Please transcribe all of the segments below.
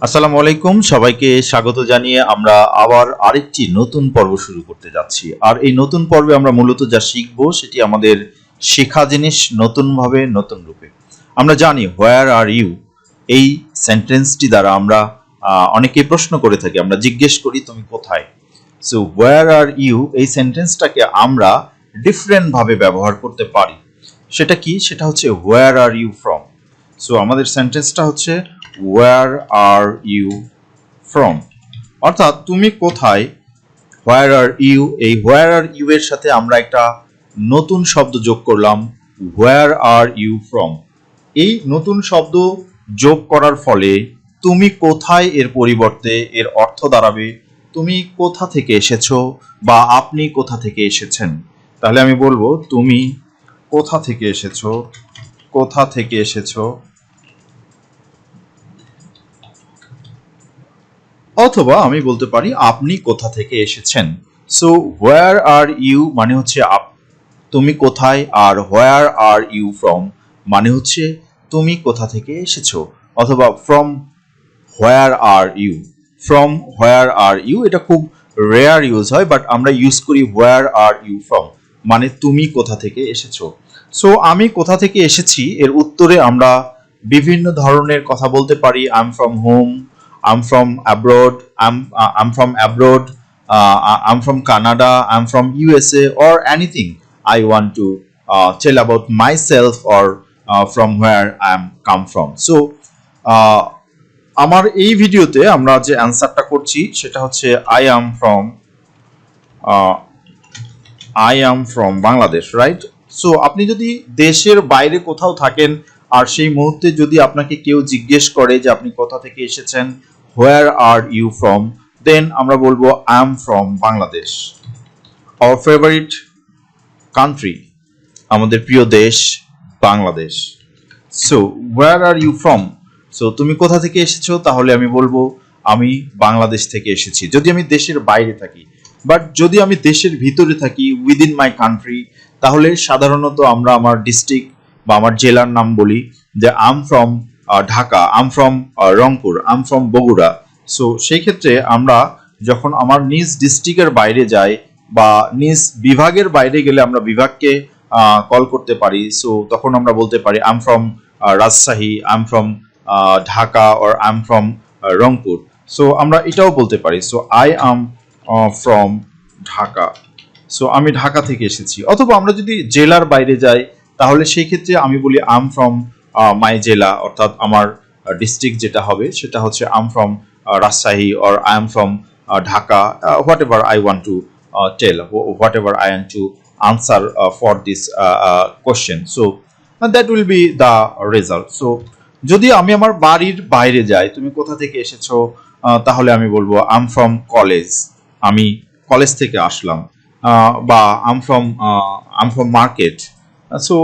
আসসালামু আলাইকুম, সবাইকে স্বাগত জানিয়ে আমরা আবার আরেকটি নতুন পর্ব শুরু করতে যাচ্ছি। আর এই নতুন পর্বে আমরা মূলত যা শিখব সেটি আমাদের শেখা জিনিস নতুনভাবে নতুন রূপে। আমরা জানি হোয়ার আর ইউ এই সেন্টেন্সটি দ্বারা আমরা অনেকেই প্রশ্ন করে থাকি, আমরা জিজ্ঞেস করি তুমি কোথায়। সো হোয়ার আর ইউ এই সেন্টেন্সটাকে আমরা ডিফারেন্ট ভাবে ব্যবহার করতে পারি। সেটা কি? সেটা হচ্ছে হোয়ার আর ইউ ফ্রম। সো আমাদের সেন্টেন্সটা হচ্ছে where are you from, অর্থাৎ তুমি কোথায়। where are you, এই where are you এর সাথে আমরা একটা নতুন শব্দ যোগ করলাম, where are you from। এই নতুন শব্দ যোগ করার ফলে তুমি কোথায় এর পরিবর্তে এর অর্থ দাঁড়াবে তুমি কোথা থেকে এসেছো বা আপনি কোথা থেকে এসেছেন। তাহলে আমি বলবো তুমি কোথা থেকে এসেছো, কোথা থেকে এসেছো, অথবা আমি বলতে পারি আপনি কোথা থেকে এসেছেন। সো হোয়ার আর ইউ মানে হচ্ছে তুমি কোথায়, আর হোয়ার আর ইউ ফ্রম মানে হচ্ছে তুমি কোথা থেকে এসেছো, অথবা from where are you. From where are you এটা খুব রেয়ার ইউজ হয়, বাট আমরা ইউজ করি হোয়ার আর ইউ ফ্রম, মানে তুমি কোথা থেকে এসেছো। সো আমি কোথা থেকে এসেছি এর উত্তরে আমরা বিভিন্ন ধরনের কথা বলতে পারি। I am from home, I'm from abroad, I'm from abroad, I'm from Canada, I'm from USA, or anything I want to tell about myself, or from where I'm come from. So আমার এই ভিডিওতে আমরা যে অ্যানসারটা করছি সেটা হচ্ছে I am from Bangladesh, right? So আপনি যদি দেশের বাইরে কোথাও থাকেন আর সেই মুহূর্তে যদি আপনাকে কেউ জিজ্ঞেস করে যে আপনি কোথা থেকে এসেছেন, where are you from, দেন আমরা বলবো I am from Bangladesh. our favorite country, আমাদের প্রিয় দেশ Bangladesh. So where are you from, so তুমি কোথা থেকে এসেছো, তাহলে আমি বলবো আমি বাংলাদেশ থেকে এসেছি যদি আমি দেশের বাইরে থাকি। বাট যদি আমি দেশের ভিতরে থাকি, উইদিন মাই কান্ট্রি, তাহলে সাধারণত আমরা আমার ডিস্ট্রিক্ট বা আমার জেলার নাম বলি, যে I am from Dhaka, I am from Rangpur, I am from Bogura. So সেই ক্ষেত্রে আমরা যখন আমার নিজ ডিস্ট্রিক্টের বাইরে যাই বা নিজ বিভাগের বাইরে গেলে আমরা বিভাগকে কল করতে পারি। সো তখন আমরা বলতে পারি I am from Rajshahi, I am from Dhaka, or I am from Rangpur. So আমরা এটাও বলতে পারি, so I am from Dhaka, so আমি ঢাকা থেকে এসেছি। অথবা আমরা যদি জেলার বাইরে যাই তাহলে সেই ক্ষেত্রে আমি বলি আই এম ফ্রম মাই জেলা, অর্থাৎ আমার ডিস্ট্রিক্ট যেটা হবে সেটা হচ্ছে I am from Rajshahi, or I am from Dhaka, whatever I want to tell, whatever I want to answer for this question. So that will be the result. So যদি আমি আমার বাড়ির বাইরে যাই, তুমি কোথা থেকে এসেছো, তাহলে আমি বলবো আই এম ফ্রম কলেজ, আমি কলেজ থেকে আসলাম, বা I am from market. So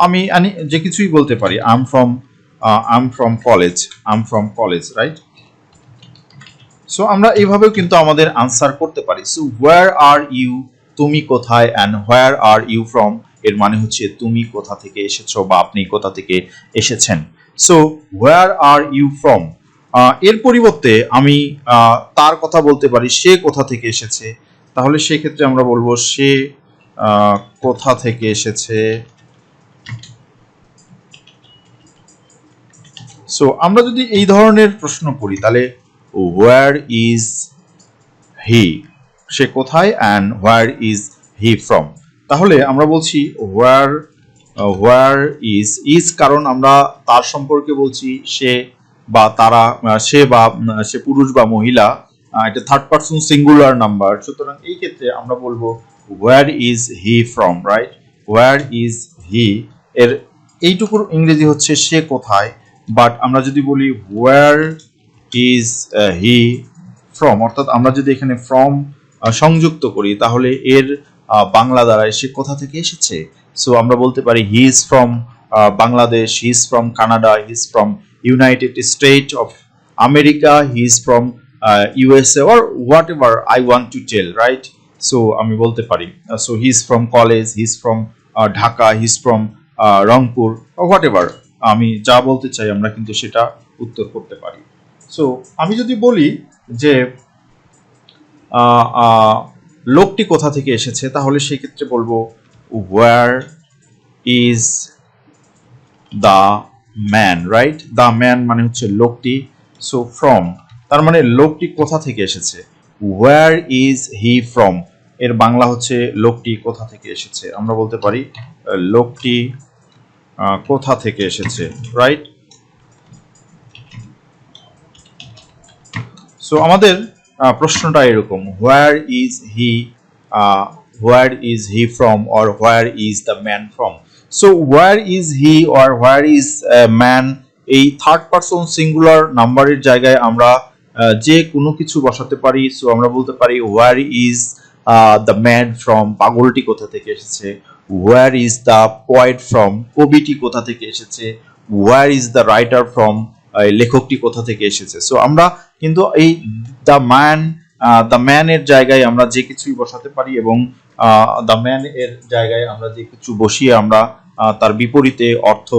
আমি যে কিছুই বলতে পারি, I am from college, I am from college, right? So আমরা এইভাবেও কিন্তু আমাদের আনসার করতে পারি। সো হোয়ার আর ইউ, তুমি কোথায়, and where are you from এর মানে হচ্ছে তুমি কোথা থেকে এসেছো বা আপনি কোথা থেকে এসেছেন। So where are you from এর পরিবর্তে আমি তার কথা বলতে পারি, সে কোথা থেকে এসেছে, তাহলে সেক্ষেত্রে আমরা বলবো সে কোথা থেকে এসেছে। সো আমরা যদি এই ধরনের প্রশ্ন করি তাহলে হোয়ার ইজ হি, সে কোথায়, and where is he from, তাহলে আমরা বলছি হোয়ার ইজ কারণ আমরা তার সম্পর্কে বলছি, সে বা তারা, সে পুরুষ বা মহিলা, এটা থার্ড পারসন সিঙ্গুলার নাম্বার, সুতরাং এই ক্ষেত্রে আমরা বলবো where is he from, right? Where is he এর এইটুকুর ইংরেজি হচ্ছে সে কোথায়, বাট আমরা যদি বলি হোয়ার ইজ হি ফ্রম, অর্থাৎ আমরা যদি এখানে ফ্রম সংযুক্ত করি তাহলে এর বাংলা দ্বারায় সে কোথা থেকে এসেছে। সো আমরা বলতে পারি he is from Bangladesh, he is from Canada, he is from United State of America, he is from USA, or whatever I want to tell, right? So আমি বলতে পারি so he is from college, he is from Dhaka, he is from Rangpur, whatever আমি যা বলতে চাই আমরা কিন্তু সেটা উত্তর করতে পারি। সো আমি যদি বলি যে লোকটি কোথা থেকে এসেছে, তাহলে সেই ক্ষেত্রে বলবো where is the man, right? The man মানে হচ্ছে লোকটি, সো ফ্রম তার মানে লোকটি কোথা থেকে এসেছে। ওয়্যার ইজ হি ফ্রম এর বাংলা হচ্ছে লোকটি কোথা থেকে এসেছে। আমরা বলতে পারি লোকটি কোথা থেকে এসেছে, রাইট? সো আমাদের প্রশ্নটা এরকম, where is he from or where is the man from. So where is he or where is man, এই থার্ড পারসন সিঙ্গুলার নাম্বারের জায়গায় আমরা যে কোনো কিছু বসাতে পারি। সো আমরা বলতে পারি where is the man from, পাগলটি কোথা থেকে এসেছে। Where is the poet from, কবিটি কোথা থেকে এসেছে। Where is the writer from, লেখকটি কোথা থেকে এসেছে। সো আমরা কিন্তু এই দ্য ম্যান এর জায়গায় আমরা যে কিছুই বসাতে পারি এবং দ্য ম্যান এর জায়গায় আমরা যে কিছু বসিয়ে আমরা তার বিপরীতে অর্থ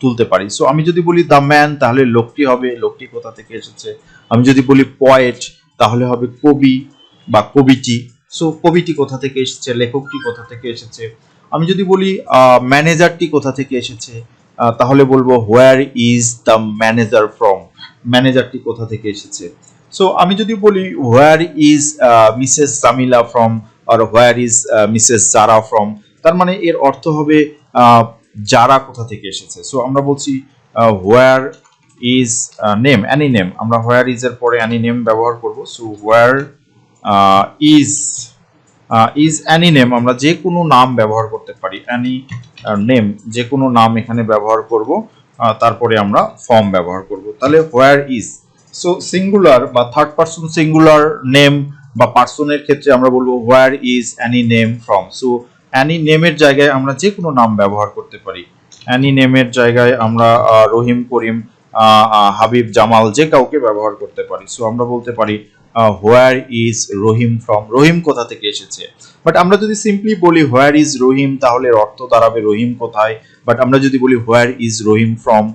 তুলতে পারি। সো আমি যদি বলি দ্য ম্যান, তাহলে লোকটি হবে, লোকটি কোথা থেকে এসেছে। আমি যদি বলি পয়েট, তাহলে হবে কবি বা কবিটি। সো কবিটি কোথা থেকে এসেছে, লেখকটি কোথা থেকে এসেছে। আমি যদি বলি ম্যানেজারটি কোথা থেকে এসেছে, তাহলে বলবো where is the manager from, ম্যানেজারটি কোথা থেকে এসেছে। সো আমি যদি বলি where is Mrs Jamila from আর where is Mrs Zara from, তার মানে এর অর্থ হবে যারা কোথা থেকে এসেছে। সো আমরা বলছি where is name, any name, আমরা হোয়ার ইজ এর পরে অ্যানি নেম ব্যবহার করব। So where is any name, আমরা যে কোনো নাম ব্যবহার করতে পারি, অ্যানি নেম যে কোনো নাম এখানে ব্যবহার করব, তারপরে আমরা ফর্ম ব্যবহার করব। তাহলে হোয়ার ইজ, সো সিঙ্গুলার বা থার্ড পারসন সিঙ্গুলার নেম বা পার্সনের ক্ষেত্রে আমরা বলবো where is any name from. So any নেমের জায়গায় আমরা যে কোনো নাম ব্যবহার করতে পারি। অ্যানি নেমের জায়গায় আমরা রহিম, করিম, হাবিব, জামাল যে কাউকে ব্যবহার করতে পারি। সো আমরা বলতে পারি হোয়ার ইজ রহিম ফ্রম, রহিম কোথা থেকে এসেছে। বাট আমরা যদি সিম্পলি বলি হোয়ার ইজ রহিম, তাহলে অর্থ দাঁড়াবে রহিম কোথায়। বাট আমরা যদি বলি হোয়ার ইজ রহিম ফ্রম,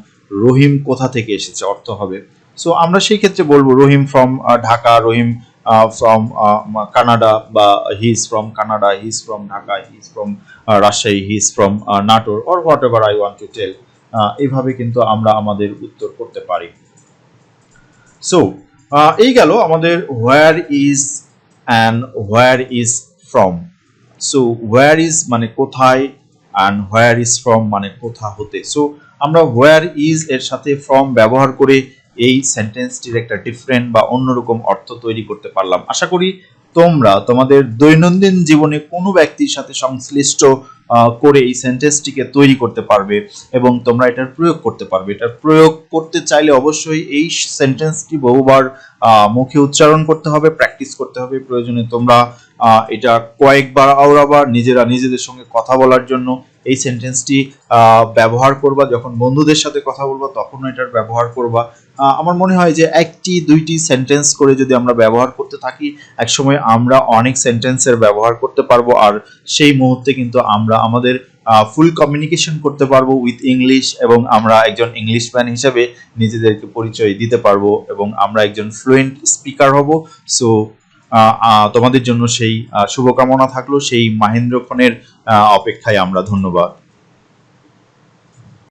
রহিম কোথা থেকে এসেছে অর্থ হবে। সো আমরা সেই ক্ষেত্রে বলবো Rahim from Dhaka, Rahim from Canada, বা he is from Canada, he is from Dhaka, he is from Rajshahi, he is from Natore, or whatever I want to tell. এইভাবে কিন্তু আমরা আমাদের উত্তর করতে পারি। সো এই গেল আমাদের where is and where is from. So where is মানে কোথায়, অ্যান্ড হোয়ার ইজ ফ্রম মানে কোথা হতে। সো আমরা হোয়ার ইজ এর সাথে ফ্রম ব্যবহার করে এই সেন্টেন্সটির একটা ডিফারেন্ট বা অন্যরকম অর্থ তৈরি করতে পারলাম। আশা করি তোমরা তোমাদের দৈনন্দিন জীবনে কোনো ব্যক্তির সাথে সংশ্লিষ্ট করে এই সেন্টেন্সটিকে তৈরি করতে পারবে এবং তোমরা এটার প্রয়োগ করতে পারবে। এটার প্রয়োগ করতে চাইলে অবশ্যই এই সেন্টেন্সটি বহুবার মুখে উচ্চারণ করতে হবে, প্র্যাকটিস করতে হবে। প্রয়োজনে তোমরা এটা কয়েকবার আওড়াবার, নিজেরা নিজেদের সঙ্গে কথা বলার জন্য এই সেন্টেন্সটি ব্যবহার করবা। যখন বন্ধুদের সাথে কথা বলবা তখনও এটার ব্যবহার করবা। আমার মনে হয় যে একটি দুইটি সেন্টেন্স করে যদি আমরা ব্যবহার করতে থাকি, একসময় আমরা অনেক সেন্টেন্সের ব্যবহার করতে পারবো, আর সেই মুহূর্তে কিন্তু আমরা আমাদের ফুল কমিউনিকেশন করতে পারবো উইথ ইংলিশ, এবং আমরা একজন ইংলিশম্যান হিসেবে নিজেদেরকে পরিচয় দিতে পারবো এবং আমরা একজন ফ্লুয়েন্ট স্পিকার হব। সো তোমাদের জন্য সেই শুভকামনা থাকলো, সেই মাহেন্দ্রক্ষণের অপেক্ষায় আমরা। ধন্যবাদ।